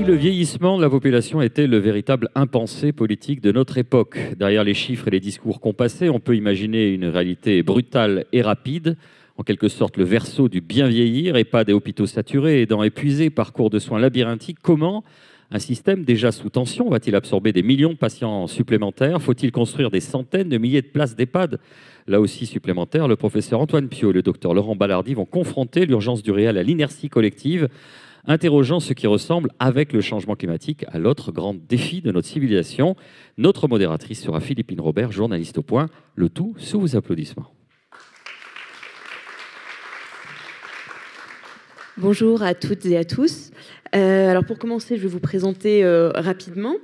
le vieillissement de la population était le véritable impensé politique de notre époque. Derrière les chiffres et les discours compassés, on peut imaginer une réalité brutale et rapide, en quelque sorte le verso du bien vieillir, EHPAD et hôpitaux saturés, aidants épuisés, parcours de soins labyrinthiques. Comment un système déjà sous tension va-t-il absorber des millions de patients supplémentaires? Faut-il construire des centaines de milliers de places d'EHPAD? Là aussi supplémentaires, le professeur Antoine Piot et le docteur Laurent Ballardy vont confronter l'urgence du réel à l'inertie collective, interrogeant ce qui ressemble, avec le changement climatique, à l'autre grand défi de notre civilisation. Notre modératrice sera Philippine Robert, journaliste au Point, le tout sous vos applaudissements. Bonjour à toutes et à tous. Alors pour commencer, je vais vous présenter rapidement.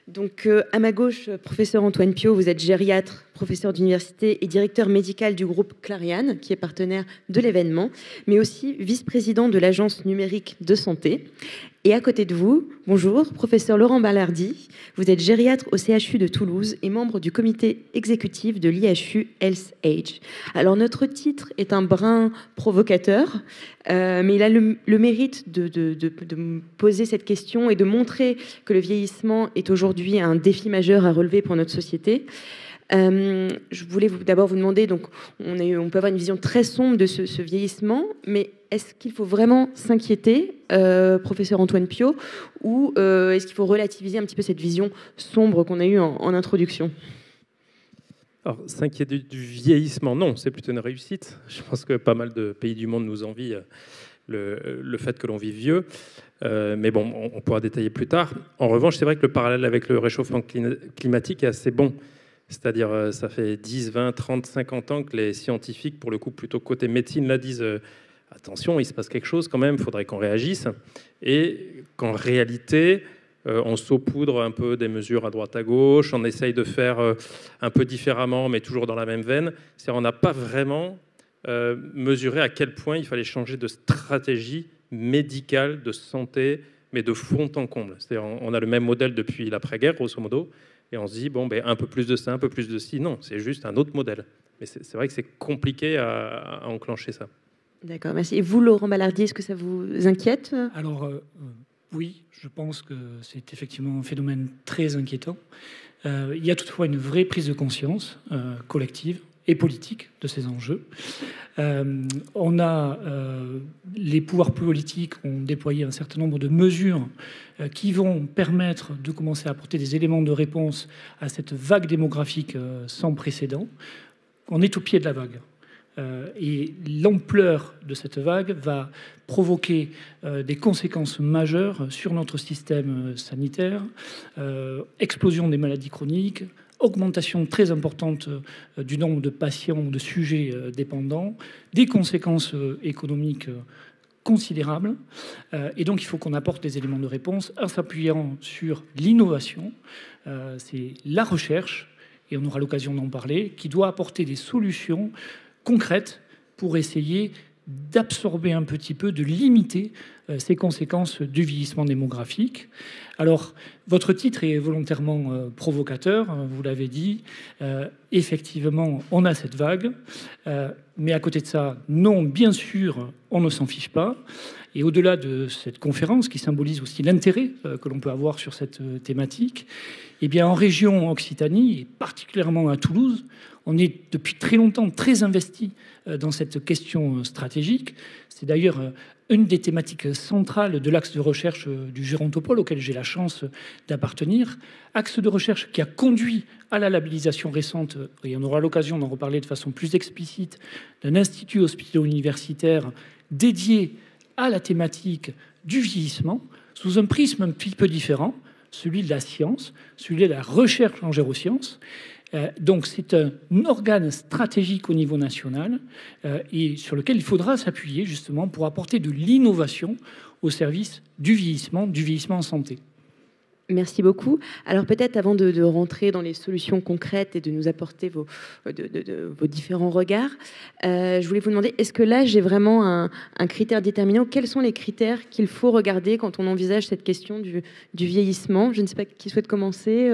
Donc à ma gauche, professeur Antoine Piot, vous êtes gériatre, professeur d'université et directeur médical du groupe Clariane, qui est partenaire de l'événement, mais aussi vice-président de l'Agence numérique de santé. Et à côté de vous, bonjour, professeur Laurent Ballardy, vous êtes gériatre au CHU de Toulouse et membre du comité exécutif de l'IHU Health Age. Alors notre titre est un brin provocateur, mais il a le mérite de me poser cette question et de montrer que le vieillissement est aujourd'hui un défi majeur à relever pour notre société. Je voulais d'abord vous demander, donc on peut avoir une vision très sombre de ce vieillissement, mais est-ce qu'il faut vraiment s'inquiéter, professeur Antoine Piot, ou est-ce qu'il faut relativiser un petit peu cette vision sombre qu'on a eue en introduction? Alors, s'inquiéter du vieillissement, non, c'est plutôt une réussite. Je pense que pas mal de pays du monde nous envient le fait que l'on vive vieux. Mais bon, on pourra détailler plus tard. En revanche, c'est vrai que le parallèle avec le réchauffement climatique est assez bon. C'est-à-dire, ça fait 10, 20, 30, 50 ans que les scientifiques, pour le coup, plutôt côté médecine, là, disent attention, il se passe quelque chose quand même, il faudrait qu'on réagisse. Et qu'en réalité, on saupoudre un peu des mesures à droite à gauche, on essaye de faire un peu différemment, mais toujours dans la même veine. C'est-à-dire, on n'a pas vraiment mesuré à quel point il fallait changer de stratégie médicale, de santé, mais de fond en comble. C'est-à-dire, on a le même modèle depuis l'après-guerre, grosso modo. Et on se dit, bon, un peu plus de ça, un peu plus de ci. Non, c'est juste un autre modèle. Mais c'est vrai que c'est compliqué à enclencher ça. D'accord, merci. Et vous, Laurent Ballardy, est-ce que ça vous inquiète? Alors, oui, je pense que c'est effectivement un phénomène très inquiétant. Il y a toutefois une vraie prise de conscience collective et politique de ces enjeux. Les pouvoirs politiques ont déployé un certain nombre de mesures qui vont permettre de commencer à apporter des éléments de réponse à cette vague démographique sans précédent. On est au pied de la vague. Et l'ampleur de cette vague va provoquer des conséquences majeures sur notre système sanitaire, explosion des maladies chroniques, augmentation très importante du nombre de patients, de sujets dépendants, des conséquences économiques considérables. Et donc, il faut qu'on apporte des éléments de réponse en s'appuyant sur l'innovation. C'est la recherche, et on aura l'occasion d'en parler, qui doit apporter des solutions concrètes pour essayer d'absorber un petit peu, de limiter ces conséquences du vieillissement démographique. Alors, votre titre est volontairement provocateur, vous l'avez dit. Effectivement, on a cette vague. Mais à côté de ça, non, bien sûr, on ne s'en fiche pas. Et au-delà de cette conférence, qui symbolise aussi l'intérêt que l'on peut avoir sur cette thématique, eh bien, en région Occitanie, et particulièrement à Toulouse, on est depuis très longtemps très investi dans cette question stratégique. C'est d'ailleurs une des thématiques centrales de l'axe de recherche du Gérontopole, auquel j'ai la chance d'appartenir. Axe de recherche qui a conduit à la labellisation récente, et on aura l'occasion d'en reparler de façon plus explicite, d'un institut hospitalo-universitaire dédié à la thématique du vieillissement, sous un prisme un petit peu différent, celui de la science, celui de la recherche en gérosciences. Donc c'est un organe stratégique au niveau national et sur lequel il faudra s'appuyer justement pour apporter de l'innovation au service du vieillissement en santé. Merci beaucoup. Alors peut-être avant de rentrer dans les solutions concrètes et de nous apporter vos différents regards, je voulais vous demander, est-ce que l'âge est vraiment un critère déterminant? Quels sont les critères qu'il faut regarder quand on envisage cette question du vieillissement? Je ne sais pas qui souhaite commencer.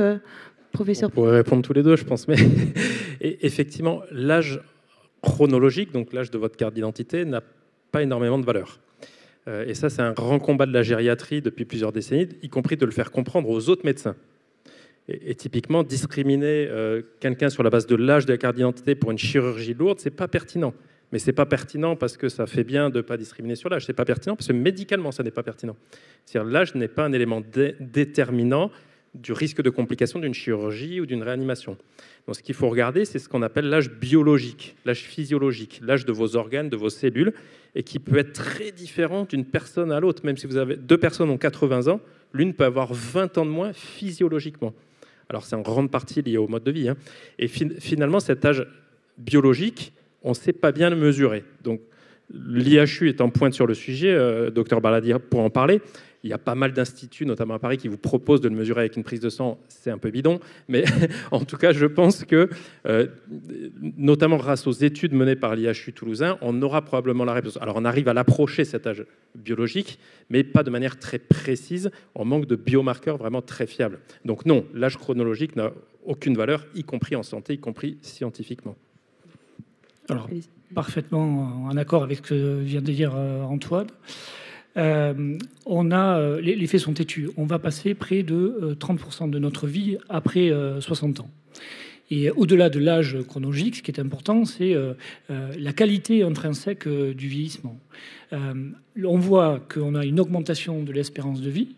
Professeur. On pourrait répondre tous les deux, je pense. Mais et effectivement, l'âge chronologique, donc l'âge de votre carte d'identité, n'a pas énormément de valeur. Et ça, c'est un grand combat de la gériatrie depuis plusieurs décennies, y compris de le faire comprendre aux autres médecins. Et typiquement, discriminer quelqu'un sur la base de l'âge de la carte d'identité pour une chirurgie lourde, c'est pas pertinent. Mais c'est pas pertinent parce que ça fait bien de pas discriminer sur l'âge. C'est pas pertinent parce que médicalement, ça n'est pas pertinent. C'est-à-dire l'âge n'est pas un élément déterminant du risque de complication d'une chirurgie ou d'une réanimation. Donc ce qu'il faut regarder, c'est ce qu'on appelle l'âge biologique, l'âge physiologique, l'âge de vos organes, de vos cellules, et qui peut être très différent d'une personne à l'autre. Même si vous avez 2 personnes ont 80 ans, l'une peut avoir 20 ans de moins physiologiquement. Alors c'est en grande partie lié au mode de vie. Et finalement, cet âge biologique, on ne sait pas bien le mesurer. Donc l'IHU est en pointe sur le sujet, docteur Baladi pour en parler. Il y a pas mal d'instituts, notamment à Paris, qui vous proposent de le mesurer avec une prise de sang. C'est un peu bidon, mais en tout cas, je pense que, notamment grâce aux études menées par l'IHU toulousain, on aura probablement la réponse. Alors, on arrive à l'approcher, cet âge biologique, mais pas de manière très précise. On manque de biomarqueurs vraiment très fiables. Donc non, l'âge chronologique n'a aucune valeur, y compris en santé, y compris scientifiquement. Alors, parfaitement en accord avec ce que vient de dire Antoine. Les faits sont têtus. On va passer près de 30% de notre vie après 60 ans. Et au-delà de l'âge chronologique, ce qui est important, c'est la qualité intrinsèque du vieillissement. On voit qu'on a une augmentation de l'espérance de vie,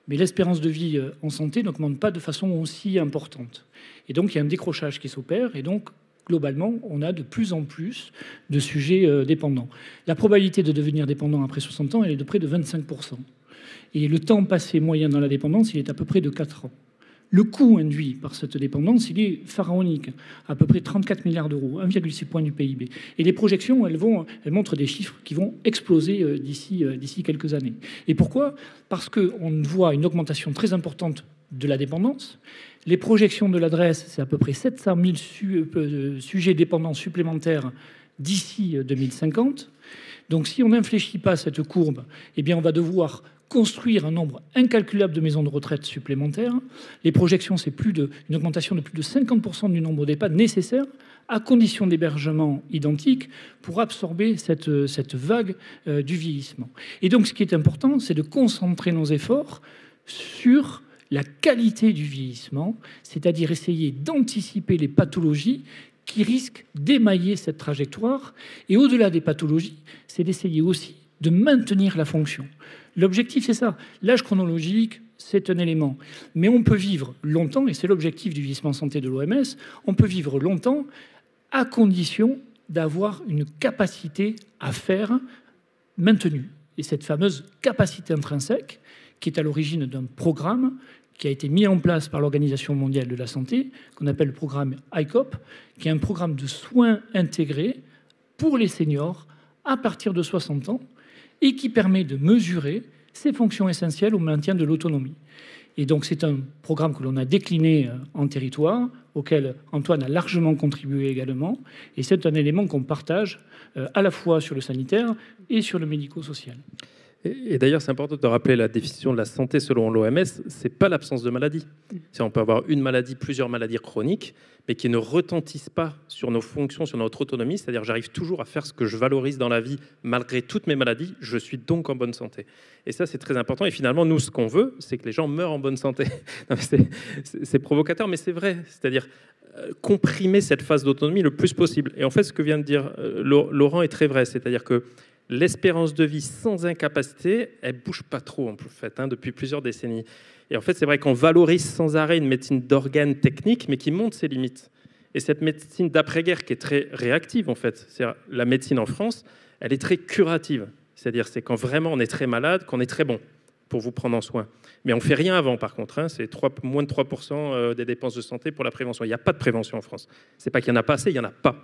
mais l'espérance de vie en santé n'augmente pas de façon aussi importante. Et donc, il y a un décrochage qui s'opère, et donc, globalement, on a de plus en plus de sujets dépendants. La probabilité de devenir dépendant après 60 ans, elle est de près de 25%. Et le temps passé moyen dans la dépendance, il est à peu près de 4 ans. Le coût induit par cette dépendance, il est pharaonique, à peu près 34 milliards d'euros, 1,6 point du PIB. Et les projections, elles montrent des chiffres qui vont exploser d'ici quelques années. Et pourquoi ? Parce qu'on voit une augmentation très importante de la dépendance. Les projections de l'adresse, c'est à peu près 700 000 sujets dépendants supplémentaires d'ici 2050. Donc si on n'infléchit pas cette courbe, eh bien on va devoir construire un nombre incalculable de maisons de retraite supplémentaires. Les projections, c'est une augmentation de plus de 50% du nombre d'EHPAD nécessaires, à condition d'hébergement identique, pour absorber cette vague du vieillissement. Et donc ce qui est important, c'est de concentrer nos efforts sur la qualité du vieillissement, c'est-à-dire essayer d'anticiper les pathologies qui risquent d'émailler cette trajectoire. Et au-delà des pathologies, c'est d'essayer aussi de maintenir la fonction. L'objectif, c'est ça. L'âge chronologique, c'est un élément. Mais on peut vivre longtemps, et c'est l'objectif du vieillissement santé de l'OMS, on peut vivre longtemps à condition d'avoir une capacité à faire maintenue. Et cette fameuse capacité intrinsèque, qui est à l'origine d'un programme qui a été mis en place par l'Organisation mondiale de la santé, qu'on appelle le programme ICOP, qui est un programme de soins intégrés pour les seniors à partir de 60 ans et qui permet de mesurer ces fonctions essentielles au maintien de l'autonomie. Et donc c'est un programme que l'on a décliné en territoire, auquel Antoine a largement contribué également, et c'est un élément qu'on partage à la fois sur le sanitaire et sur le médico-social. Et d'ailleurs, c'est important de rappeler la définition de la santé selon l'OMS, c'est pas l'absence de maladie. On peut avoir une maladie, plusieurs maladies chroniques, mais qui ne retentissent pas sur nos fonctions, sur notre autonomie. C'est-à-dire, j'arrive toujours à faire ce que je valorise dans la vie, malgré toutes mes maladies. Je suis donc en bonne santé. Et ça, c'est très important. Et finalement, nous, ce qu'on veut, c'est que les gens meurent en bonne santé. C'est provocateur, mais c'est vrai. C'est-à-dire, comprimer cette phase d'autonomie le plus possible. Et en fait, ce que vient de dire Laurent est très vrai. C'est-à-dire que l'espérance de vie sans incapacité, elle ne bouge pas trop en fait, depuis plusieurs décennies. Et en fait, c'est vrai qu'on valorise sans arrêt une médecine d'organes technique, mais qui montre ses limites. Et cette médecine d'après-guerre qui est très réactive, en fait, c'est la médecine en France, elle est très curative. C'est-à-dire, c'est quand vraiment on est très malade, qu'on est très bon pour vous prendre en soin. Mais on ne fait rien avant, par contre. C'est moins de 3% des dépenses de santé pour la prévention. Il n'y a pas de prévention en France. Ce n'est pas qu'il n'y en a pas assez, il n'y en a pas.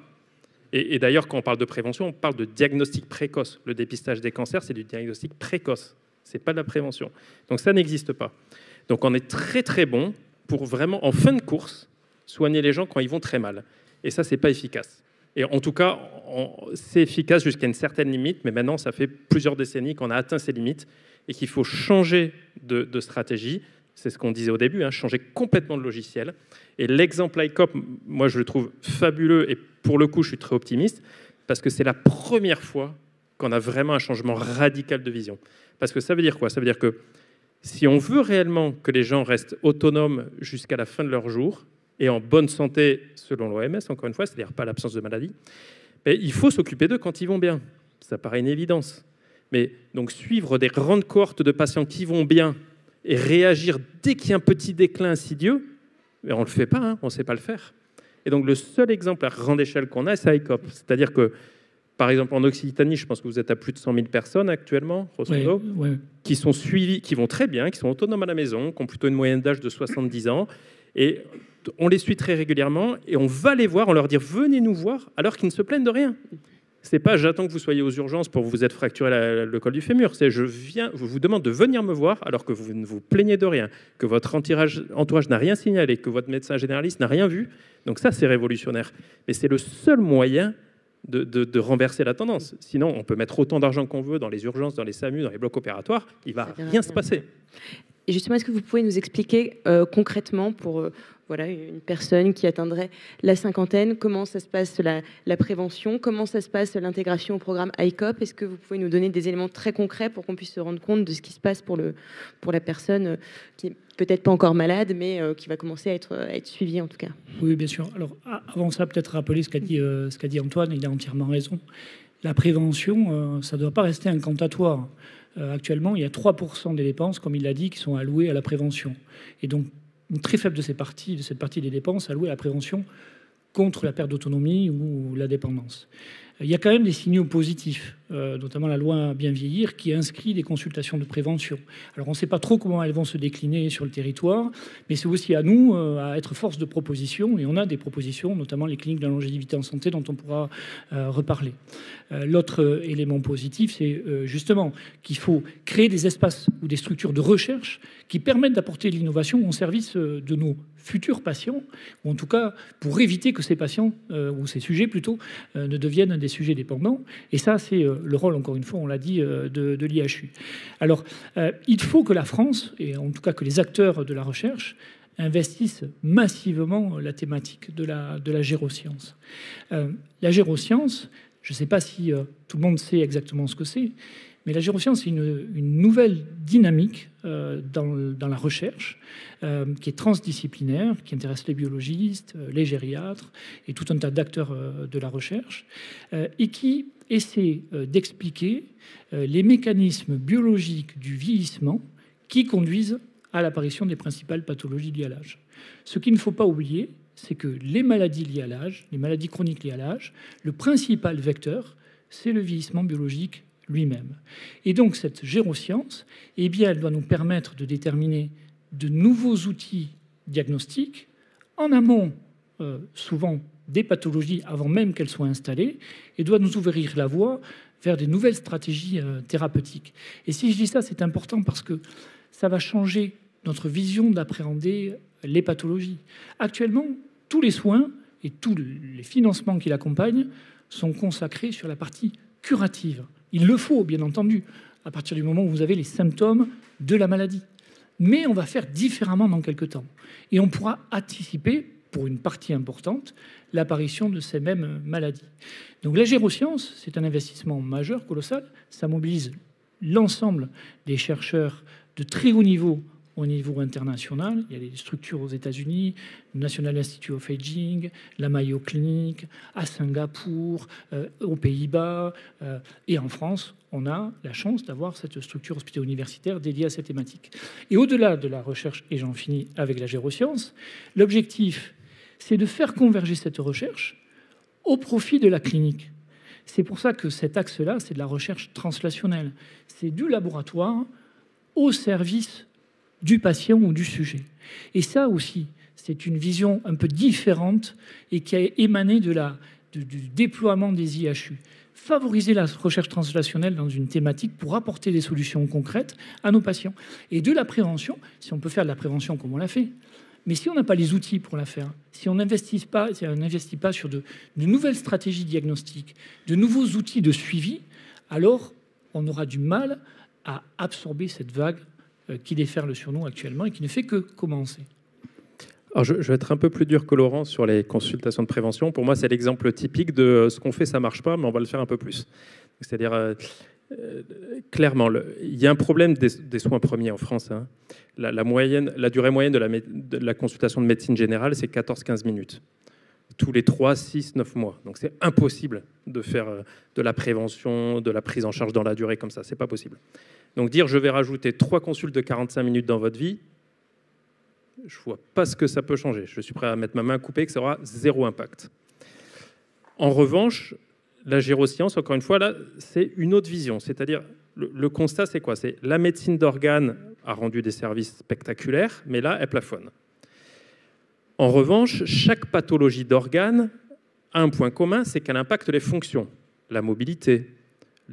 Et d'ailleurs, quand on parle de prévention, on parle de diagnostic précoce. Le dépistage des cancers, c'est du diagnostic précoce. Ce n'est pas de la prévention. Donc ça n'existe pas. Donc on est très très bon pour vraiment, en fin de course, soigner les gens quand ils vont très mal. Et ça, ce n'est pas efficace. Et en tout cas, c'est efficace jusqu'à une certaine limite, mais maintenant, ça fait plusieurs décennies qu'on a atteint ces limites et qu'il faut changer de stratégie. C'est ce qu'on disait au début, changer complètement de logiciel. Et l'exemple ICOP, moi, je le trouve fabuleux. Et pour le coup, je suis très optimiste, parce que c'est la première fois qu'on a vraiment un changement radical de vision. Parce que ça veut dire quoi? Ça veut dire que si on veut réellement que les gens restent autonomes jusqu'à la fin de leur jour et en bonne santé, selon l'OMS, encore une fois, c'est-à-dire pas l'absence de maladie, ben, il faut s'occuper d'eux quand ils vont bien. Ça paraît une évidence. Mais donc suivre des grandes cohortes de patients qui vont bien et réagir dès qu'il y a un petit déclin insidieux, ben, on ne le fait pas, hein, on ne sait pas le faire. Et donc le seul exemple à grande échelle qu'on a, c'est ICOP. C'est-à-dire que, par exemple, en Occitanie, je pense que vous êtes à plus de 100 000 personnes actuellement, grosso modo, qui sont suivies, qui vont très bien, qui sont autonomes à la maison, qui ont plutôt une moyenne d'âge de 70 ans. Et on les suit très régulièrement et on va les voir, on leur dit « venez nous voir » alors qu'ils ne se plaignent de rien. C'est pas j'attends que vous soyez aux urgences pour vous être fracturé le col du fémur. C'est je vous demande de venir me voir alors que vous ne vous plaignez de rien, que votre entourage n'a rien signalé, que votre médecin généraliste n'a rien vu. Donc ça, c'est révolutionnaire. Mais c'est le seul moyen de renverser la tendance. Sinon, on peut mettre autant d'argent qu'on veut dans les urgences, dans les SAMU, dans les blocs opératoires, il va rien se passer. Et justement, est-ce que vous pouvez nous expliquer concrètement pour voilà, une personne qui atteindrait la cinquantaine, comment ça se passe la prévention, comment ça se passe l'intégration au programme ICOP? Est-ce que vous pouvez nous donner des éléments très concrets pour qu'on puisse se rendre compte de ce qui se passe pour la personne qui n'est peut-être pas encore malade, mais qui va commencer à être suivie en tout cas? Oui, bien sûr. Alors, avant ça, peut-être rappeler ce qu'a dit Antoine, il a entièrement raison. La prévention, ça ne doit pas rester incantatoire. Actuellement, il y a 3% des dépenses, comme il l'a dit, qui sont allouées à la prévention. Et donc, une très faible de cette partie des dépenses allouées à la prévention contre la perte d'autonomie ou la dépendance. Il y a quand même des signaux positifs, notamment la loi Bien vieillir qui inscrit des consultations de prévention. Alors on ne sait pas trop comment elles vont se décliner sur le territoire, mais c'est aussi à nous à être force de proposition, et on a des propositions, notamment les cliniques de la longévité en santé dont on pourra reparler. L'autre élément positif, c'est justement qu'il faut créer des espaces ou des structures de recherche qui permettent d'apporter de l'innovation au service de nos futurs patients, ou en tout cas pour éviter que ces patients, ou ces sujets plutôt, ne deviennent des sujets dépendants. Et ça, c'est le rôle, encore une fois, on l'a dit, de l'IHU. Alors, il faut que la France, et en tout cas que les acteurs de la recherche, investissent massivement la thématique de la géroscience. La géroscience, je ne sais pas si tout le monde sait exactement ce que c'est, mais la géroscience, c'est une nouvelle dynamique dans la recherche qui est transdisciplinaire, qui intéresse les biologistes, les gériatres et tout un tas d'acteurs de la recherche, et qui essaie d'expliquer les mécanismes biologiques du vieillissement qui conduisent à l'apparition des principales pathologies liées à l'âge. Ce qu'il ne faut pas oublier, c'est que les maladies liées à l'âge, les maladies chroniques liées à l'âge, le principal vecteur, c'est le vieillissement biologique lui-même. Et donc cette géroscience, eh bien, elle doit nous permettre de déterminer de nouveaux outils diagnostiques en amont, souvent des pathologies avant même qu'elles soient installées, et doit nous ouvrir la voie vers des nouvelles stratégies thérapeutiques. Et si je dis ça, c'est important parce que ça va changer notre vision d'appréhender les pathologies. Actuellement, tous les soins et tous les financements qui l'accompagnent sont consacrés sur la partie curative. Il le faut, bien entendu, à partir du moment où vous avez les symptômes de la maladie. Mais on va faire différemment dans quelques temps. Et on pourra anticiper, pour une partie importante, l'apparition de ces mêmes maladies. Donc la géroscience, c'est un investissement majeur, colossal. Ça mobilise l'ensemble des chercheurs de très haut niveau au niveau international. Il y a des structures aux États-Unis, le National Institute of Aging, la Mayo Clinic, à Singapour, aux Pays-Bas et en France. On a la chance d'avoir cette structure hospitalo-universitaire dédiée à cette thématique. Et au-delà de la recherche, et j'en finis avec la géroscience, l'objectif, c'est de faire converger cette recherche au profit de la clinique. C'est pour ça que cet axe-là, c'est de la recherche translationnelle. C'est du laboratoire au service du patient ou du sujet. Et ça aussi, c'est une vision un peu différente et qui a émané du déploiement des IHU. Favoriser la recherche translationnelle dans une thématique pour apporter des solutions concrètes à nos patients. Et de la prévention, si on peut faire de la prévention comme on l'a fait, mais si on n'a pas les outils pour la faire, si on n'investit pas sur de nouvelles stratégies diagnostiques, de nouveaux outils de suivi, alors on aura du mal à absorber cette vague qui déferle sur nous actuellement et qui ne fait que commencer. Alors, je vais être un peu plus dur que Laurent sur les consultations de prévention. Pour moi, c'est l'exemple typique de ce qu'on fait, ça marche pas, mais on va le faire un peu plus. C'est-à-dire, clairement, il y a un problème des soins premiers en France. Hein. La durée moyenne de la consultation de médecine générale, c'est 14-15 minutes. Tous les 3, 6, 9 mois. Donc, c'est impossible de faire de la prévention, de la prise en charge dans la durée comme ça. C'est pas possible. Donc, dire je vais rajouter 3 consultes de 45 minutes dans votre vie, je ne vois pas ce que ça peut changer. Je suis prêt à mettre ma main coupée que ça aura 0 impact. En revanche, la géroscience, encore une fois, là, c'est une autre vision. C'est-à-dire, le constat, c'est quoi? C'est la médecine d'organes a rendu des services spectaculaires, mais là, elle plafonne. En revanche, chaque pathologie d'organes a un point commun, c'est qu'elle impacte les fonctions. La mobilité,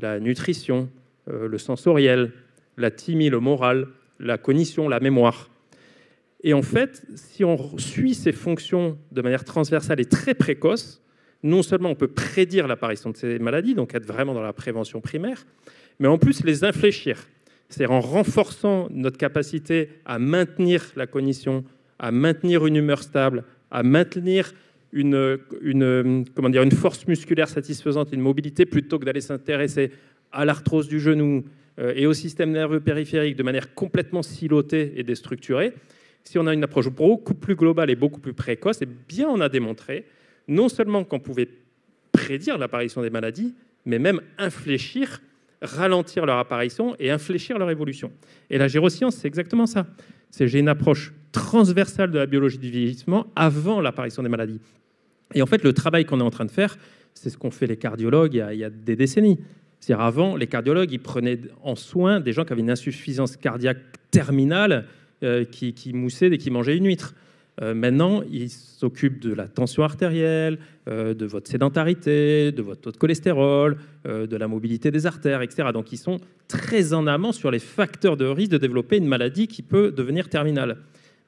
la nutrition, le sensoriel, la thymie, le moral, la cognition, la mémoire. Et en fait, si on suit ces fonctions de manière transversale et très précoce, non seulement on peut prédire l'apparition de ces maladies, donc être vraiment dans la prévention primaire, mais en plus les infléchir. C'est-à-dire en renforçant notre capacité à maintenir la cognition, à maintenir une humeur stable, à maintenir une force musculaire satisfaisante, une mobilité, plutôt que d'aller s'intéresser à l'arthrose du genou et au système nerveux périphérique de manière complètement silotée et déstructurée. Si on a une approche beaucoup plus globale et beaucoup plus précoce, eh bien on a démontré non seulement qu'on pouvait prédire l'apparition des maladies, mais même infléchir, ralentir leur apparition et infléchir leur évolution. Et la géroscience, c'est exactement ça. J'ai une approche transversale de la biologie du vieillissement avant l'apparition des maladies. Et en fait, le travail qu'on est en train de faire, c'est ce qu'ont fait les cardiologues il y a des décennies. C'est-à-dire avant, les cardiologues, ils prenaient en soin des gens qui avaient une insuffisance cardiaque terminale, qui moussaient et qui mangeaient une huître. Maintenant, ils s'occupent de la tension artérielle, de votre sédentarité, de votre taux de cholestérol, de la mobilité des artères, etc. Donc, ils sont très en amont sur les facteurs de risque de développer une maladie qui peut devenir terminale.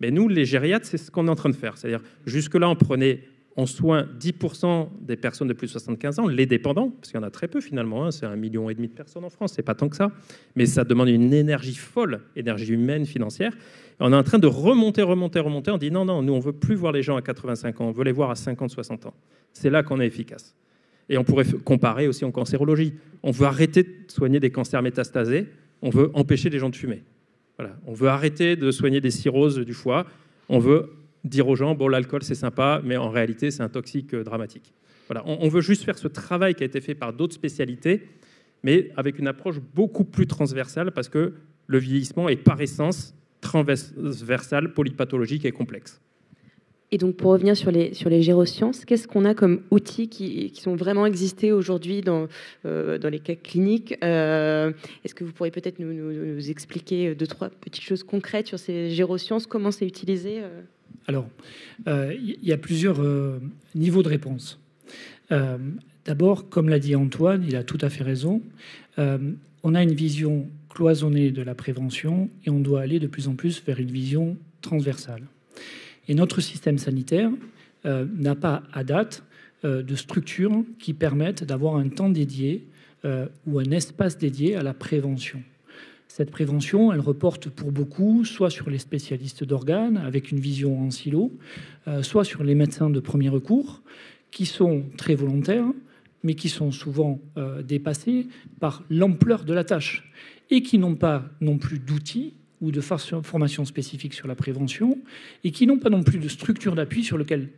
Mais nous, les gériatres, c'est ce qu'on est en train de faire. C'est-à-dire, jusque-là, on prenait en soin 10% des personnes de plus de 75 ans, les dépendants, parce qu'il y en a très peu finalement, hein, c'est 1,5 million de personnes en France, c'est pas tant que ça, mais ça demande une énergie folle, énergie humaine, financière. Et on est en train de remonter, on dit non, nous on veut plus voir les gens à 85 ans, on veut les voir à 50, 60 ans. C'est là qu'on est efficace. Et on pourrait comparer aussi en cancérologie. On veut arrêter de soigner des cancers métastasés, on veut empêcher les gens de fumer. Voilà. On veut arrêter de soigner des cirrhoses du foie, on veut dire aux gens, bon, l'alcool, c'est sympa, mais en réalité, c'est un toxique dramatique. Voilà. On veut juste faire ce travail qui a été fait par d'autres spécialités, mais avec une approche beaucoup plus transversale, parce que le vieillissement est par essence transversal, polypathologique et complexe. Et donc, pour revenir sur les gérosciences, qu'est-ce qu'on a comme outils qui sont vraiment existés aujourd'hui dans les cas cliniques? Est-ce que vous pourriez peut-être nous expliquer 2-3 petites choses concrètes sur ces gérosciences? Comment c'est utilisé? Alors, il y a plusieurs niveaux de réponse. D'abord, comme l'a dit Antoine, il a tout à fait raison, on a une vision cloisonnée de la prévention et on doit aller de plus en plus vers une vision transversale. Et notre système sanitaire n'a pas, à date, de structures qui permettent d'avoir un temps dédié ou un espace dédié à la prévention. Cette prévention, elle reporte pour beaucoup soit sur les spécialistes d'organes, avec une vision en silo, soit sur les médecins de premier recours, qui sont très volontaires, mais qui sont souvent dépassés par l'ampleur de la tâche, et qui n'ont pas non plus d'outils ou de formation spécifique sur la prévention, et qui n'ont pas non plus de structure d'appui sur lequel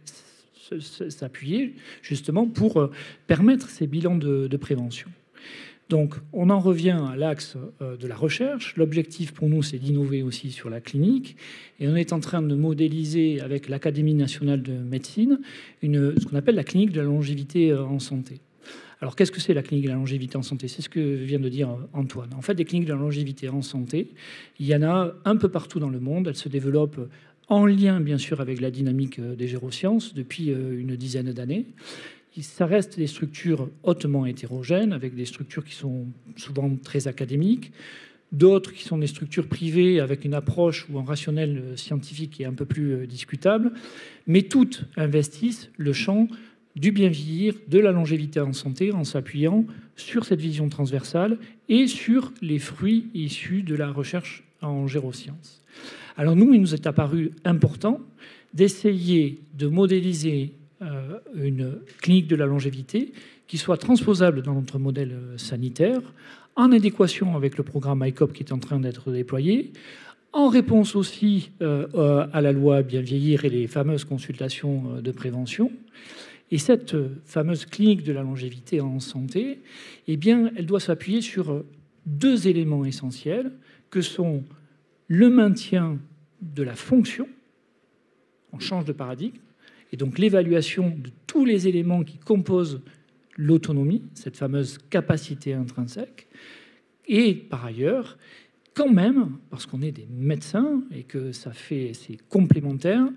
s'appuyer, justement, pour permettre ces bilans de prévention. Donc, on en revient à l'axe de la recherche. L'objectif pour nous, c'est d'innover aussi sur la clinique. Et on est en train de modéliser avec l'Académie nationale de médecine ce qu'on appelle la clinique de la longévité en santé. Alors, qu'est-ce que c'est la clinique de la longévité en santé? C'est ce que vient de dire Antoine. En fait, des cliniques de la longévité en santé, il y en a un peu partout dans le monde. Elles se développent en lien, bien sûr, avec la dynamique des gérosciences depuis une dizaine d'années. Ça reste des structures hautement hétérogènes, avec des structures qui sont souvent très académiques, d'autres qui sont des structures privées avec une approche ou un rationnel scientifique qui est un peu plus discutable, mais toutes investissent le champ du bien vieillir, de la longévité en santé, en s'appuyant sur cette vision transversale et sur les fruits issus de la recherche en gérosciences. Alors nous, il nous est apparu important d'essayer de modéliser une clinique de la longévité qui soit transposable dans notre modèle sanitaire, en adéquation avec le programme ICOP qui est en train d'être déployé, en réponse aussi à la loi Bien vieillir et les fameuses consultations de prévention. Et cette fameuse clinique de la longévité en santé, eh bien, elle doit s'appuyer sur 2 éléments essentiels, que sont le maintien de la fonction, on change de paradigme, et donc l'évaluation de tous les éléments qui composent l'autonomie, cette fameuse capacité intrinsèque, et par ailleurs, quand même, parce qu'on est des médecins et que c'est complémentaire,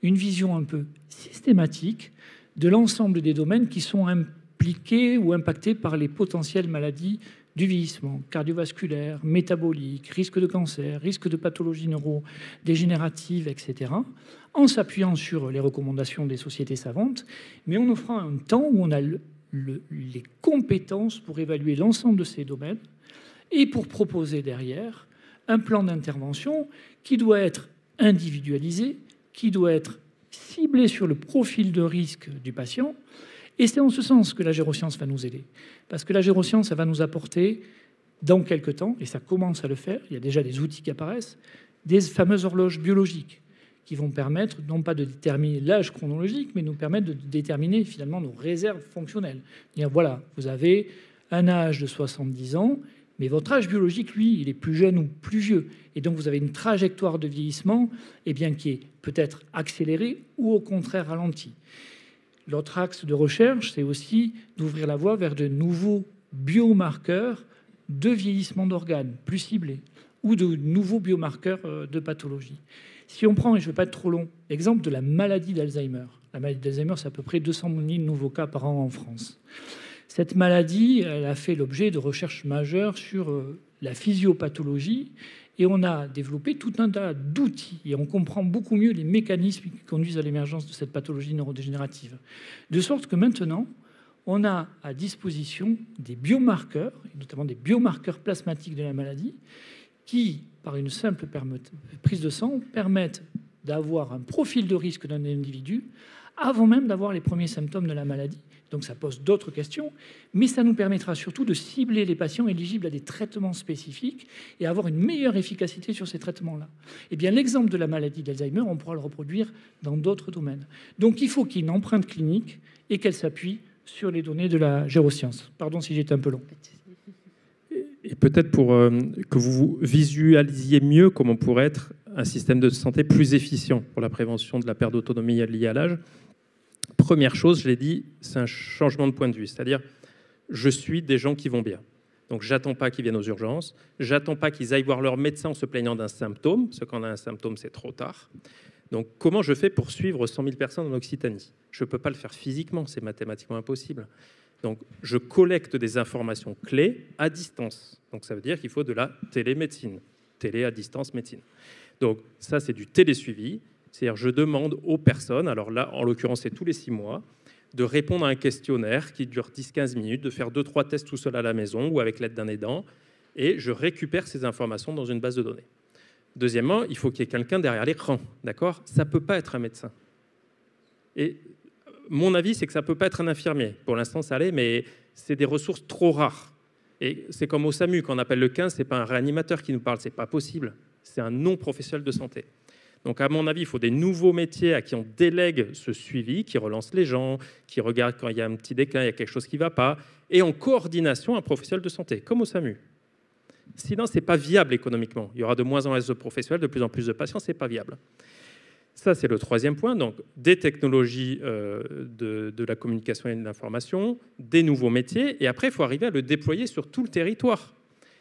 une vision un peu systématique de l'ensemble des domaines qui sont impliqués ou impactés par les potentielles maladies du vieillissement, cardiovasculaire, métabolique, risque de cancer, risque de pathologies neurodégénératives, etc., en s'appuyant sur les recommandations des sociétés savantes, mais en offrant un temps où on a les compétences pour évaluer l'ensemble de ces domaines et pour proposer derrière un plan d'intervention qui doit être individualisé, qui doit être ciblé sur le profil de risque du patient. Et c'est en ce sens que la géroscience va nous aider. Parce que la géroscience, elle va nous apporter, dans quelques temps, et ça commence à le faire, il y a déjà des outils qui apparaissent, des fameuses horloges biologiques qui vont permettre, non pas de déterminer l'âge chronologique, mais nous permettre de déterminer finalement nos réserves fonctionnelles. Dire, voilà, vous avez un âge de 70 ans, mais votre âge biologique, lui, il est plus jeune ou plus vieux. Et donc, vous avez une trajectoire de vieillissement qui est peut-être accélérée ou au contraire ralentie. L'autre axe de recherche, c'est aussi d'ouvrir la voie vers de nouveaux biomarqueurs de vieillissement d'organes, plus ciblés, ou de nouveaux biomarqueurs de pathologie. Si on prend, et je ne vais pas être trop long, l'exemple de la maladie d'Alzheimer. La maladie d'Alzheimer, c'est à peu près 200 000 nouveaux cas par an en France. Cette maladie, elle a fait l'objet de recherches majeures sur la physiopathologie et on a développé tout un tas d'outils et on comprend beaucoup mieux les mécanismes qui conduisent à l'émergence de cette pathologie neurodégénérative. De sorte que maintenant, on a à disposition des biomarqueurs, et notamment des biomarqueurs plasmatiques de la maladie, qui, par une simple prise de sang, permettent d'avoir un profil de risque d'un individu avant même d'avoir les premiers symptômes de la maladie. Donc ça pose d'autres questions, mais ça nous permettra surtout de cibler les patients éligibles à des traitements spécifiques et avoir une meilleure efficacité sur ces traitements-là. Eh bien, l'exemple de la maladie d'Alzheimer, on pourra le reproduire dans d'autres domaines. Donc il faut qu'il y ait une empreinte clinique et qu'elle s'appuie sur les données de la géroscience. Pardon si j'étais un peu long. Et peut-être pour que vous visualisiez mieux comment pourrait être un système de santé plus efficient pour la prévention de la perte d'autonomie liée à l'âge. Première chose, je l'ai dit, c'est un changement de point de vue. C'est-à-dire, je suis des gens qui vont bien. Donc, j'attends pas qu'ils viennent aux urgences. J'attends pas qu'ils aillent voir leur médecin en se plaignant d'un symptôme, parce que quand on a un symptôme, c'est trop tard. Donc, comment je fais pour suivre 100 000 personnes en Occitanie? Je ne peux pas le faire physiquement, c'est mathématiquement impossible. Donc, je collecte des informations clés à distance. Donc, ça veut dire qu'il faut de la télémédecine, télé à distance médecine. Donc, ça, c'est du télésuivi. C'est-à-dire, je demande aux personnes, alors là, en l'occurrence, c'est tous les 6 mois, de répondre à un questionnaire qui dure 10-15 minutes, de faire 2-3 tests tout seul à la maison ou avec l'aide d'un aidant, et je récupère ces informations dans une base de données. Deuxièmement, il faut qu'il y ait quelqu'un derrière l'écran, d'accord? Ça ne peut pas être un médecin. Et mon avis, c'est que ça ne peut pas être un infirmier. Pour l'instant, ça l'est, mais c'est des ressources trop rares. Et c'est comme au SAMU, quand on appelle le 15, ce n'est pas un réanimateur qui nous parle, ce n'est pas possible. C'est un non-professionnel de santé. Donc, à mon avis, il faut des nouveaux métiers à qui on délègue ce suivi, qui relance les gens, qui regarde quand il y a un petit déclin, il y a quelque chose qui ne va pas, et en coordination un professionnel de santé, comme au SAMU. Sinon, ce n'est pas viable économiquement. Il y aura de moins en moins de professionnels, de plus en plus de patients, ce n'est pas viable. Ça, c'est le troisième point. Donc, des technologies de la communication et de l'information, des nouveaux métiers, et après, il faut arriver à le déployer sur tout le territoire.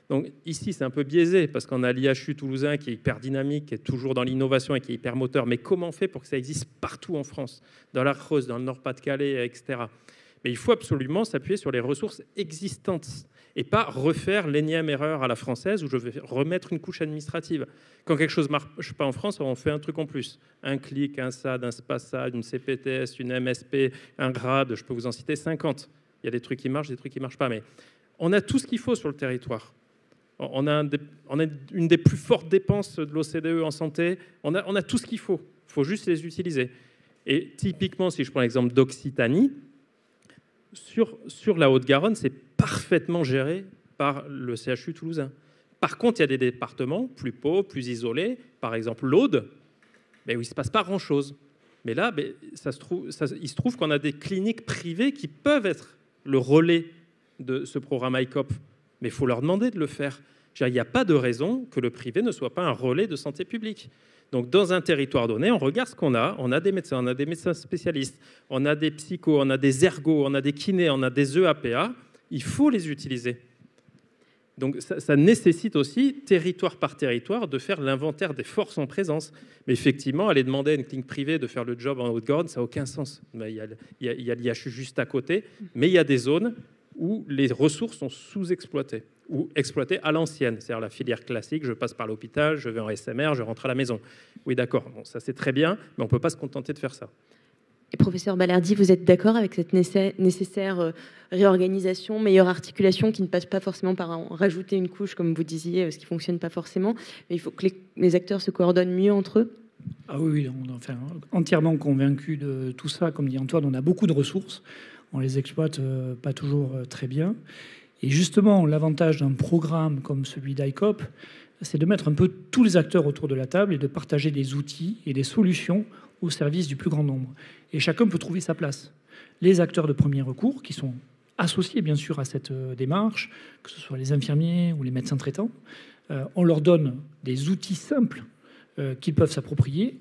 Donc ici, c'est un peu biaisé parce qu'on a l'IHU toulousain qui est hyper dynamique, qui est toujours dans l'innovation et qui est hyper moteur. Mais comment on fait pour que ça existe partout en France, dans la Creuse, dans le Nord-Pas-de-Calais, etc. Mais il faut absolument s'appuyer sur les ressources existantes et pas refaire l'énième erreur à la française où je vais remettre une couche administrative. Quand quelque chose ne marche pas en France, on fait un truc en plus. Un clic, un SAD, un SPASAD, une CPTS, une MSP, un grade, je peux vous en citer 50. Il y a des trucs qui marchent, des trucs qui ne marchent pas. Mais on a tout ce qu'il faut sur le territoire. On a une des plus fortes dépenses de l'OCDE en santé. On a tout ce qu'il faut. Il faut juste les utiliser. Et typiquement, si je prends l'exemple d'Occitanie, sur la Haute-Garonne, c'est parfaitement géré par le CHU toulousain. Par contre, il y a des départements plus pauvres, plus isolés, par exemple l'Aude, où il ne se passe pas grand-chose. Mais là, il se trouve qu'on a des cliniques privées qui peuvent être le relais de ce programme ICOP. Mais il faut leur demander de le faire. Il n'y a pas de raison que le privé ne soit pas un relais de santé publique. Donc, dans un territoire donné, on regarde ce qu'on a. On a des médecins spécialistes, on a des psychos, on a des ergos, on a des kinés, on a des EAPA. Il faut les utiliser. Donc, ça nécessite aussi, territoire par territoire, de faire l'inventaire des forces en présence. Mais effectivement, aller demander à une clinique privée de faire le job en Haute-Garonne, ça n'a aucun sens. Il y a l'IHU juste à côté, mais il y a des zones où les ressources sont sous-exploitées ou exploitées à l'ancienne, c'est-à-dire la filière classique, je passe par l'hôpital, je vais en SMR, je rentre à la maison. Oui, d'accord, bon, ça c'est très bien, mais on ne peut pas se contenter de faire ça. Et professeur Balerdi, vous êtes d'accord avec cette nécessaire réorganisation, meilleure articulation qui ne passe pas forcément par en rajouter une couche, comme vous disiez, ce qui ne fonctionne pas forcément, mais il faut que les acteurs se coordonnent mieux entre eux? Ah oui, on est enfin, entièrement convaincu de tout ça. Comme dit Antoine, on a beaucoup de ressources, on les exploite pas toujours très bien. Et justement, l'avantage d'un programme comme celui d'ICOP, c'est de mettre un peu tous les acteurs autour de la table et de partager des outils et des solutions au service du plus grand nombre. Et chacun peut trouver sa place. Les acteurs de premier recours, qui sont associés bien sûr à cette démarche, que ce soit les infirmiers ou les médecins traitants, on leur donne des outils simples qu'ils peuvent s'approprier.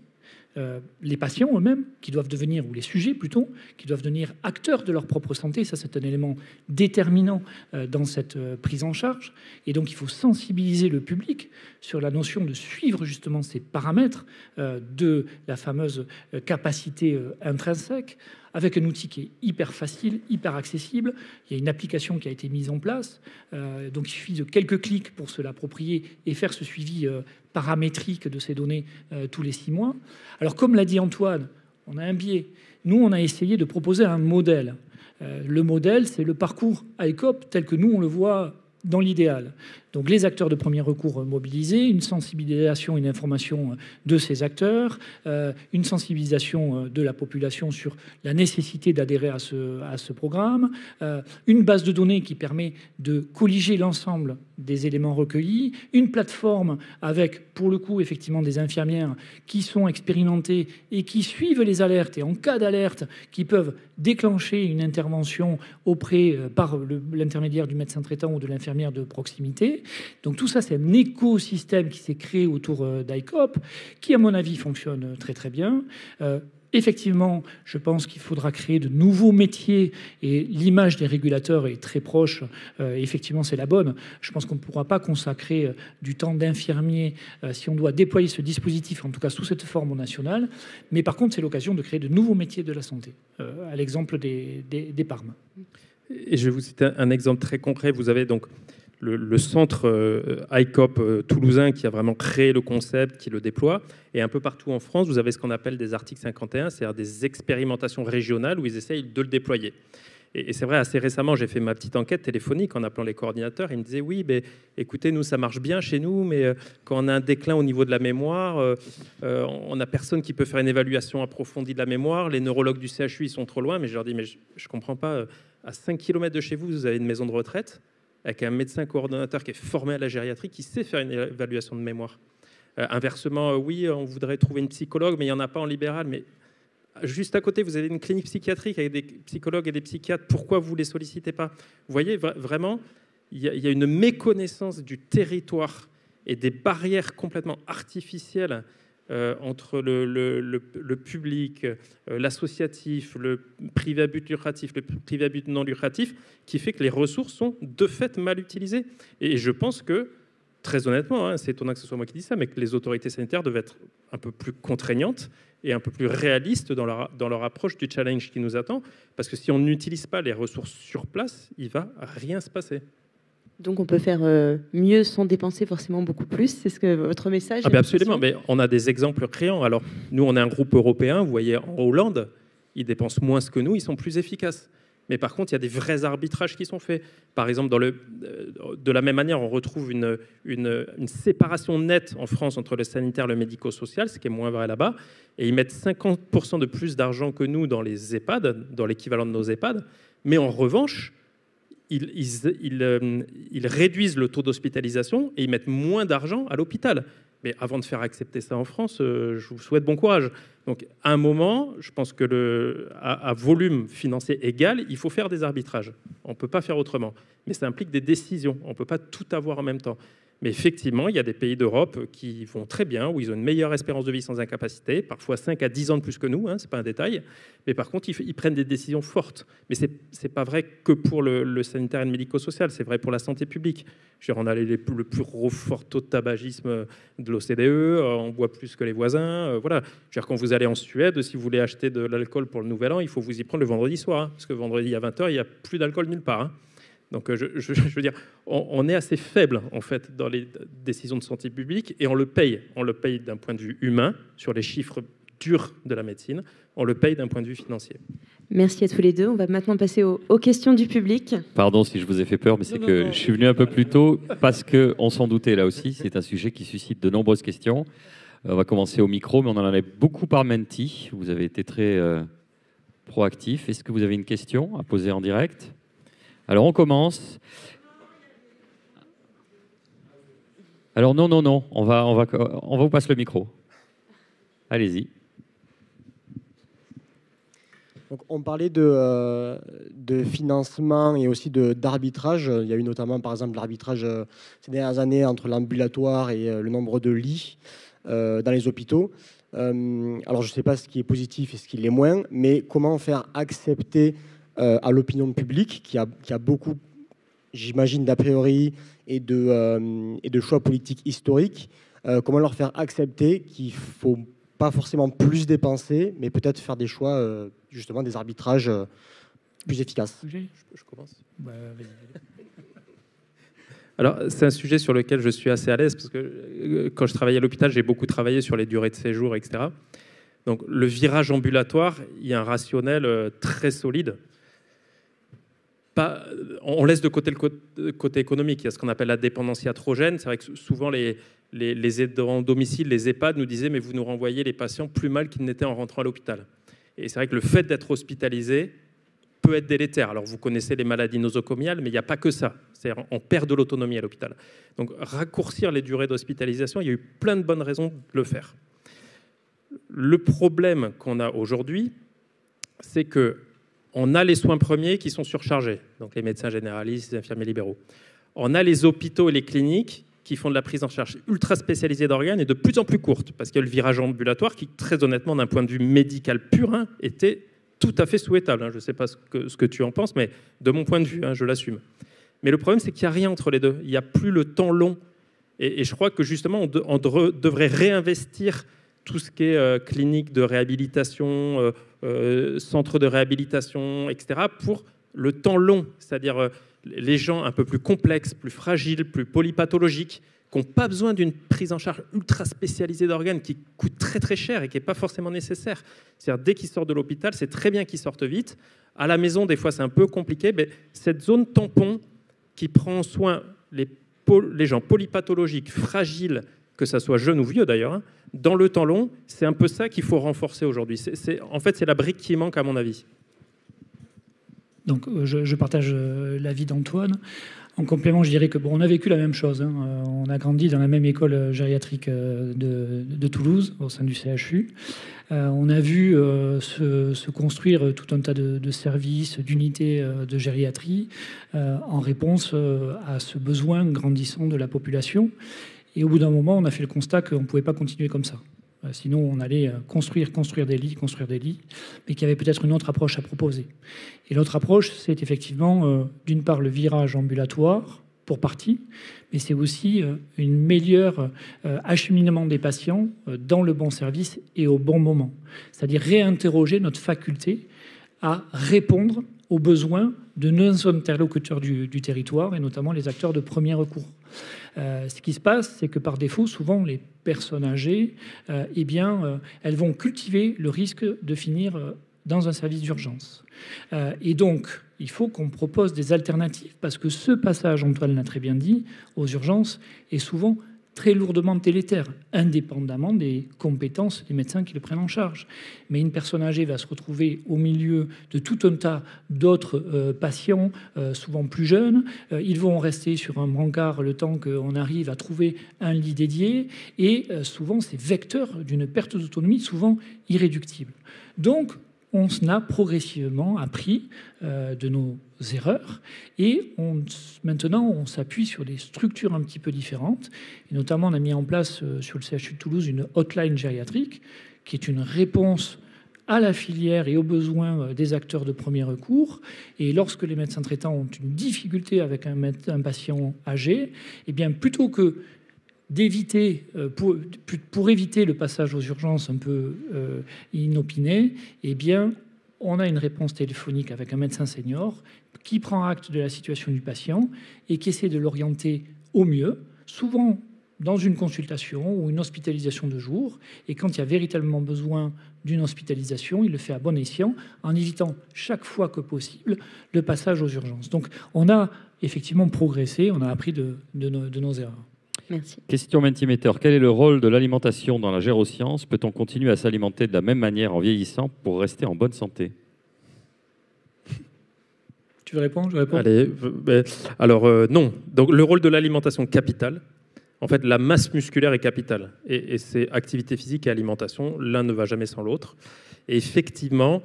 Les patients eux-mêmes, qui doivent devenir, ou les sujets plutôt, qui doivent devenir acteurs de leur propre santé. Ça, c'est un élément déterminant dans cette prise en charge. Et donc, il faut sensibiliser le public sur la notion de suivre justement ces paramètres de la fameuse capacité intrinsèque, avec un outil qui est hyper facile, hyper accessible. Il y a une application qui a été mise en place. Donc, il suffit de quelques clics pour se l'approprier et faire ce suivi paramétrique de ces données tous les 6 mois. Alors, comme l'a dit Antoine, on a un biais. Nous, on a essayé de proposer un modèle. Le modèle, c'est le parcours ICOP tel que nous, on le voit dans l'idéal. Donc les acteurs de premier recours mobilisés, une sensibilisation, une information de ces acteurs, une sensibilisation de la population sur la nécessité d'adhérer à ce programme, une base de données qui permet de colliger l'ensemble des éléments recueillis, une plateforme avec, pour le coup, effectivement, des infirmières qui sont expérimentées et qui suivent les alertes et en cas d'alerte, qui peuvent déclencher une intervention auprès, par l'intermédiaire du médecin traitant ou de l'infirmière de proximité. Donc tout ça, c'est un écosystème qui s'est créé autour d'ICOP, qui, à mon avis, fonctionne très très bien. Effectivement, je pense qu'il faudra créer de nouveaux métiers et l'image des régulateurs est très proche. Effectivement, c'est la bonne. Je pense qu'on ne pourra pas consacrer du temps d'infirmier si on doit déployer ce dispositif, en tout cas sous cette forme nationale. Mais par contre, c'est l'occasion de créer de nouveaux métiers de la santé, à l'exemple des PARM. Et je vais vous citer un exemple très concret. Vous avez donc le centre ICOP toulousain qui a vraiment créé le concept, qui le déploie. Et un peu partout en France, vous avez ce qu'on appelle des articles 51, c'est-à-dire des expérimentations régionales où ils essayent de le déployer. Et c'est vrai, assez récemment, j'ai fait ma petite enquête téléphonique en appelant les coordinateurs. Ils me disaient, oui, mais écoutez, nous, ça marche bien chez nous, mais quand on a un déclin au niveau de la mémoire, on n'a personne qui peut faire une évaluation approfondie de la mémoire. Les neurologues du CHU, ils sont trop loin. Mais je leur dis, mais je ne comprends pas. À 5 km de chez vous, vous avez une maison de retraite avec un médecin coordonnateur qui est formé à la gériatrie, qui sait faire une évaluation de mémoire. Inversement, oui, on voudrait trouver une psychologue, mais il n'y en a pas en libéral. Mais juste à côté, vous avez une clinique psychiatrique avec des psychologues et des psychiatres. Pourquoi vous ne les sollicitez pas? Vous voyez, vraiment, il y a une méconnaissance du territoire et des barrières complètement artificielles entre le public, l'associatif, le privé à but lucratif, le privé à but non lucratif, qui fait que les ressources sont de fait mal utilisées. Et je pense que, très honnêtement, c'est étonnant que ce soit moi qui dis ça, mais que les autorités sanitaires devaient être un peu plus contraignantes et un peu plus réalistes dans leur approche du challenge qui nous attend. Parce que si on n'utilise pas les ressources sur place, il ne va rien se passer. Donc on peut faire mieux sans dépenser forcément beaucoup plus. C'est ce que votre message? Absolument, mais on a des exemples criants. Alors nous, on a un groupe européen, vous voyez, en Hollande, ils dépensent moins que nous, ils sont plus efficaces. Mais par contre, il y a des vrais arbitrages qui sont faits. Par exemple, de la même manière, on retrouve une séparation nette en France entre le sanitaire et le médico-social, ce qui est moins vrai là-bas. Et ils mettent 50% de plus d'argent que nous dans les EHPAD, dans l'équivalent de nos EHPAD. Mais en revanche, ils réduisent le taux d'hospitalisation et ils mettent moins d'argent à l'hôpital. Mais avant de faire accepter ça en France, je vous souhaite bon courage. Donc, à un moment, je pense que à volume financier égal, il faut faire des arbitrages. On ne peut pas faire autrement. Mais ça implique des décisions. On ne peut pas tout avoir en même temps. Mais effectivement, il y a des pays d'Europe qui vont très bien, où ils ont une meilleure espérance de vie sans incapacité, parfois 5 à 10 ans de plus que nous, hein, ce n'est pas un détail. Mais par contre, ils prennent des décisions fortes. Mais ce n'est pas vrai que pour le sanitaire et le médico-social, c'est vrai pour la santé publique. Je veux dire, on a le plus fort taux de tabagisme de l'OCDE, on boit plus que les voisins. Voilà. Je veux dire, quand vous allez en Suède, si vous voulez acheter de l'alcool pour le Nouvel An, il faut vous y prendre le vendredi soir, hein, parce que vendredi à 20h, il n'y a plus d'alcool nulle part. Hein. Donc, je veux dire, on est assez faible, en fait, dans les décisions de santé publique, et on le paye. On le paye d'un point de vue humain, sur les chiffres durs de la médecine. On le paye d'un point de vue financier. Merci à tous les deux. On va maintenant passer aux questions du public. Pardon si je vous ai fait peur, mais c'est que je suis venu un peu plus tôt, parce qu'on s'en doutait là aussi. C'est un sujet qui suscite de nombreuses questions. On va commencer au micro, mais on en avait beaucoup par Menti. Vous avez été très proactif. Est-ce que vous avez une question à poser en direct ? Alors, on commence. Alors, non. On vous passe le micro. Allez-y. Donc, on parlait de financement et aussi d'arbitrage. Il y a eu notamment, par exemple, l'arbitrage ces dernières années entre l'ambulatoire et le nombre de lits dans les hôpitaux. Alors, je ne sais pas ce qui est positif et ce qui l'est moins, mais comment faire accepter à l'opinion publique qui a beaucoup, j'imagine, d'a priori et de choix politiques historiques, comment leur faire accepter qu'il ne faut pas forcément plus dépenser, mais peut-être faire des choix, justement, des arbitrages plus efficaces. Je commence. Alors, c'est un sujet sur lequel je suis assez à l'aise, parce que quand je travaillais à l'hôpital, j'ai beaucoup travaillé sur les durées de séjour, etc. Donc, le virage ambulatoire, il y a un rationnel très solide. On laisse de côté le côté économique. Il y a ce qu'on appelle la dépendance iatrogène. C'est vrai que souvent, les aidants domicile, les EHPAD, nous disaient « mais vous nous renvoyez les patients plus mal qu'ils n'étaient en rentrant à l'hôpital ». Et c'est vrai que le fait d'être hospitalisé peut être délétère. Alors, vous connaissez les maladies nosocomiales, mais il n'y a pas que ça. C'est-à-dire on perd de l'autonomie à l'hôpital. Donc, raccourcir les durées d'hospitalisation, il y a eu plein de bonnes raisons de le faire. Le problème qu'on a aujourd'hui, c'est que on a les soins premiers qui sont surchargés, donc les médecins généralistes, les infirmiers libéraux. On a les hôpitaux et les cliniques qui font de la prise en charge ultra spécialisée d'organes et de plus en plus courte, parce qu'il y a le virage ambulatoire qui, très honnêtement, d'un point de vue médical pur, hein, était tout à fait souhaitable. Hein. Je ne sais pas ce que tu en penses, mais de mon point de vue, hein, je l'assume. Mais le problème, c'est qu'il n'y a rien entre les deux. Il n'y a plus le temps long. Et je crois que, justement, on devrait réinvestir tout ce qui est clinique de réhabilitation, centre de réhabilitation, etc., pour le temps long, c'est-à-dire les gens un peu plus complexes, plus fragiles, plus polypathologiques, qui n'ont pas besoin d'une prise en charge ultra spécialisée d'organes qui coûte très très cher et qui n'est pas forcément nécessaire. C'est-à-dire dès qu'ils sortent de l'hôpital, c'est très bien qu'ils sortent vite. À la maison, des fois, c'est un peu compliqué, mais cette zone tampon qui prend en soin les gens polypathologiques, fragiles, que ça soit jeune ou vieux d'ailleurs, hein, dans le temps long, c'est un peu ça qu'il faut renforcer aujourd'hui. En fait, c'est la brique qui manque à mon avis. Donc, je partage l'avis d'Antoine. En complément, je dirais que on a vécu la même chose. Hein. On a grandi dans la même école gériatrique de Toulouse, au sein du CHU. On a vu se construire tout un tas de services, d'unités de gériatrie en réponse à ce besoin grandissant de la population. Et au bout d'un moment, on a fait le constat qu'on ne pouvait pas continuer comme ça. Sinon, on allait construire des lits, mais qu'il y avait peut-être une autre approche à proposer. Et l'autre approche, c'est effectivement, d'une part, le virage ambulatoire, pour partie, mais c'est aussi un meilleur acheminement des patients dans le bon service et au bon moment. C'est-à-dire réinterroger notre faculté à répondre aux besoins de nos interlocuteurs du territoire, et notamment les acteurs de premier recours. Ce qui se passe, c'est que par défaut, souvent, les personnes âgées, elles vont cultiver le risque de finir dans un service d'urgence. Et donc, il faut qu'on propose des alternatives parce que ce passage, Antoine l'a très bien dit, aux urgences est souvent très lourdement délétère, indépendamment des compétences des médecins qui le prennent en charge. Mais une personne âgée va se retrouver au milieu de tout un tas d'autres patients, souvent plus jeunes. Ils vont rester sur un brancard le temps qu'on arrive à trouver un lit dédié. Et souvent, c'est vecteur d'une perte d'autonomie, souvent irréductible. Donc, on a progressivement appris de nos erreurs et maintenant on s'appuie sur des structures un petit peu différentes. Et notamment, on a mis en place sur le CHU de Toulouse une hotline gériatrique qui est une réponse à la filière et aux besoins des acteurs de premier recours. Et lorsque les médecins traitants ont une difficulté avec un patient âgé, eh bien, plutôt que d'éviter, pour éviter le passage aux urgences un peu inopiné, eh bien, on a une réponse téléphonique avec un médecin senior qui prend acte de la situation du patient et qui essaie de l'orienter au mieux, souvent dans une consultation ou une hospitalisation de jour. Et quand il y a véritablement besoin d'une hospitalisation, il le fait à bon escient, en évitant chaque fois que possible le passage aux urgences. Donc on a effectivement progressé, on a appris de nos erreurs. Merci. Question Mentimeter. Quel est le rôle de l'alimentation dans la géroscience? Peut-on continuer à s'alimenter de la même manière en vieillissant pour rester en bonne santé? Tu veux répondre? Je réponds. Allez, alors non. Donc le rôle de l'alimentation capitale. En fait, la masse musculaire est capitale. Et c'est activité physique et alimentation. L'un ne va jamais sans l'autre. Et effectivement,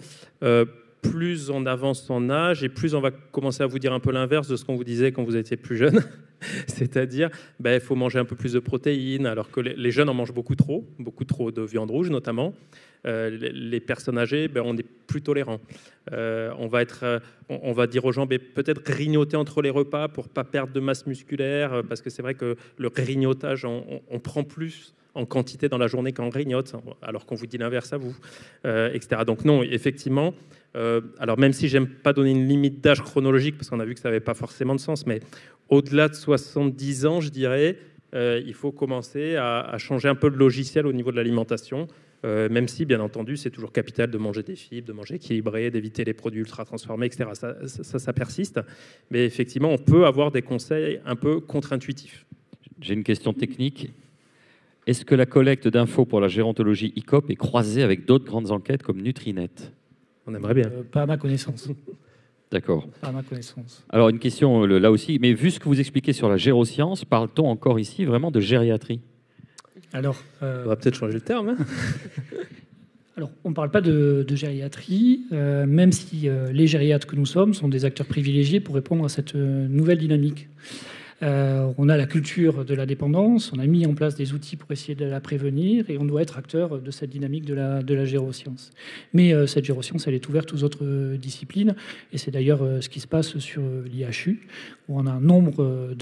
plus on avance en âge et plus on va commencer à vous dire un peu l'inverse de ce qu'on vous disait quand vous étiez plus jeune. C'est-à-dire, il faut manger un peu plus de protéines, alors que les jeunes en mangent beaucoup trop de viande rouge notamment. Les personnes âgées, on est plus tolérants. On va dire aux gens, peut-être grignoter entre les repas pour pas perdre de masse musculaire, parce que c'est vrai que le grignotage, on prend plus en quantité dans la journée qu'en grignote, alors qu'on vous dit l'inverse à vous, etc. Donc non, effectivement, alors même si j'aime pas donner une limite d'âge chronologique, parce qu'on a vu que ça n'avait pas forcément de sens, mais au-delà de 70 ans, je dirais, il faut commencer à changer un peu le logiciel au niveau de l'alimentation, même si, bien entendu, c'est toujours capital de manger des fibres, de manger équilibré, d'éviter les produits ultra-transformés, etc. Ça persiste. Mais effectivement, on peut avoir des conseils un peu contre-intuitifs. J'ai une question technique. Est-ce que la collecte d'infos pour la gérontologie ICOP est croisée avec d'autres grandes enquêtes comme Nutrinet? On aimerait bien. Pas à ma connaissance. D'accord. Pas à ma connaissance. Alors, une question là aussi, mais vu ce que vous expliquez sur la géroscience, parle-t-on encore ici vraiment de gériatrie? Alors, on va peut-être changer le terme. Alors, on ne parle pas de gériatrie, même si les gériatres que nous sommes sont des acteurs privilégiés pour répondre à cette nouvelle dynamique. On a la culture de la dépendance, on a mis en place des outils pour essayer de la prévenir et on doit être acteur de cette dynamique de la géroscience. Mais cette géroscience, elle est ouverte aux autres disciplines et c'est d'ailleurs ce qui se passe sur l'IHU où on a un nombre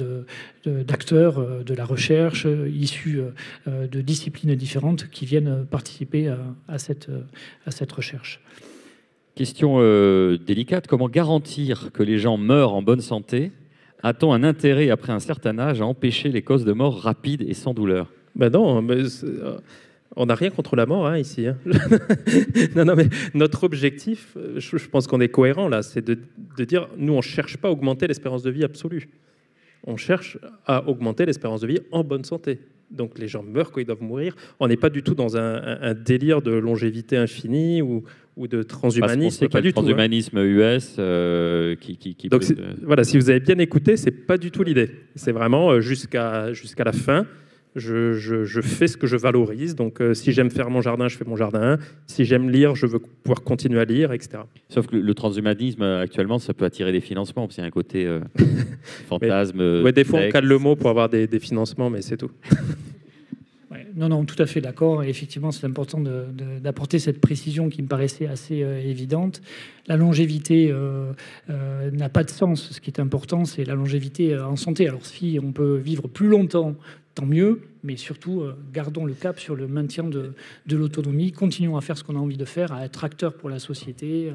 d'acteurs de la recherche issus de disciplines différentes qui viennent participer à cette recherche. Question délicate, comment garantir que les gens meurent en bonne santé? A-t-on un intérêt, après un certain âge, à empêcher les causes de mort rapides et sans douleur? Non, mais on n'a rien contre la mort ici. Non, mais notre objectif, je pense qu'on est cohérent là, c'est de dire, nous, on ne cherche pas à augmenter l'espérance de vie absolue. On cherche à augmenter l'espérance de vie en bonne santé. Donc les gens meurent quand ils doivent mourir. On n'est pas du tout dans un délire de longévité infinie ou de transhumanisme. Pas du tout. Transhumanisme US qui Donc voilà, si vous avez bien écouté, c'est pas du tout l'idée. C'est vraiment jusqu'à la fin. Je fais ce que je valorise. Donc si j'aime faire mon jardin, je fais mon jardin. Si j'aime lire, je veux pouvoir continuer à lire, etc. Sauf que le transhumanisme, actuellement, ça peut attirer des financements, parce qu'il y a un côté fantasme. Ouais, des fois, on cale le mot pour avoir des financements, mais c'est tout. Ouais, non, tout à fait d'accord. Et effectivement, c'est important d'apporter cette précision qui me paraissait assez évidente. La longévité n'a pas de sens. Ce qui est important, c'est la longévité en santé. Alors, si on peut vivre plus longtemps tant mieux, mais surtout, gardons le cap sur le maintien de l'autonomie, continuons à faire ce qu'on a envie de faire, à être acteur pour la société.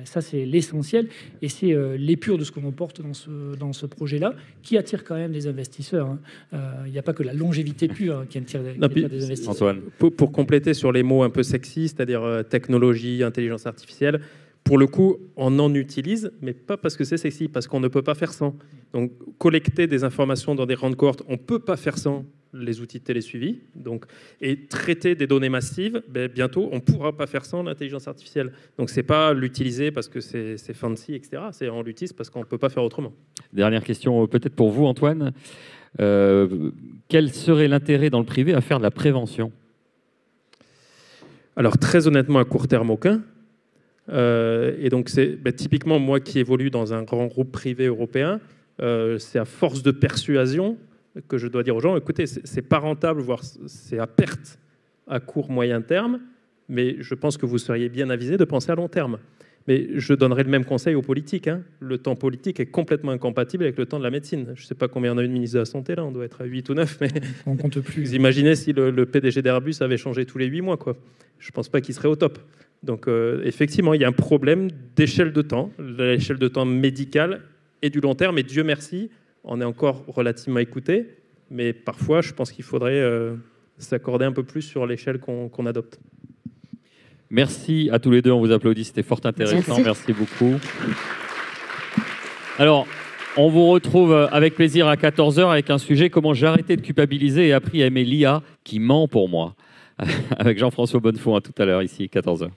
Ça, c'est l'essentiel. Et c'est l'épure de ce qu'on porte dans ce projet-là, qui attire quand même des investisseurs. Il n'y a pas que la longévité pure qui attire des investisseurs. Antoine. Pour compléter sur les mots un peu sexy, c'est-à-dire technologie, intelligence artificielle, pour le coup, on en utilise, mais pas parce que c'est sexy, parce qu'on ne peut pas faire sans. Donc, collecter des informations dans des grandes cohortes, on ne peut pas faire sans les outils de télésuivi. Donc, et traiter des données massives, bientôt, on ne pourra pas faire sans l'intelligence artificielle. Donc, ce n'est pas l'utiliser parce que c'est fancy, etc. On l'utilise parce qu'on ne peut pas faire autrement. Dernière question, peut-être pour vous, Antoine. Quel serait l'intérêt dans le privé à faire de la prévention? Alors, très honnêtement, à court terme, aucun. Et donc, c'est typiquement moi qui évolue dans un grand groupe privé européen, c'est à force de persuasion que je dois dire aux gens, écoutez, c'est pas rentable, voire c'est à perte à court moyen terme, mais je pense que vous seriez bien avisé de penser à long terme. Mais je donnerai le même conseil aux politiques. Le temps politique est complètement incompatible avec le temps de la médecine. Je ne sais pas combien on a eu de ministre de la Santé, là, on doit être à 8 ou 9, mais on compte plus. Vous imaginez si le PDG d'Airbus avait changé tous les 8 mois, quoi. Je ne pense pas qu'il serait au top. Donc, effectivement, il y a un problème d'échelle de temps, l'échelle de temps médicale et du long terme. Et Dieu merci, on est encore relativement écouté. Mais parfois, je pense qu'il faudrait s'accorder un peu plus sur l'échelle qu'on adopte. Merci à tous les deux, on vous applaudit, c'était fort intéressant. Merci beaucoup. Alors, on vous retrouve avec plaisir à 14h avec un sujet « Comment j'ai arrêté de culpabiliser et appris à aimer l'IA qui ment pour moi ?» avec Jean-François Bonnefond, à tout à l'heure, ici, 14h.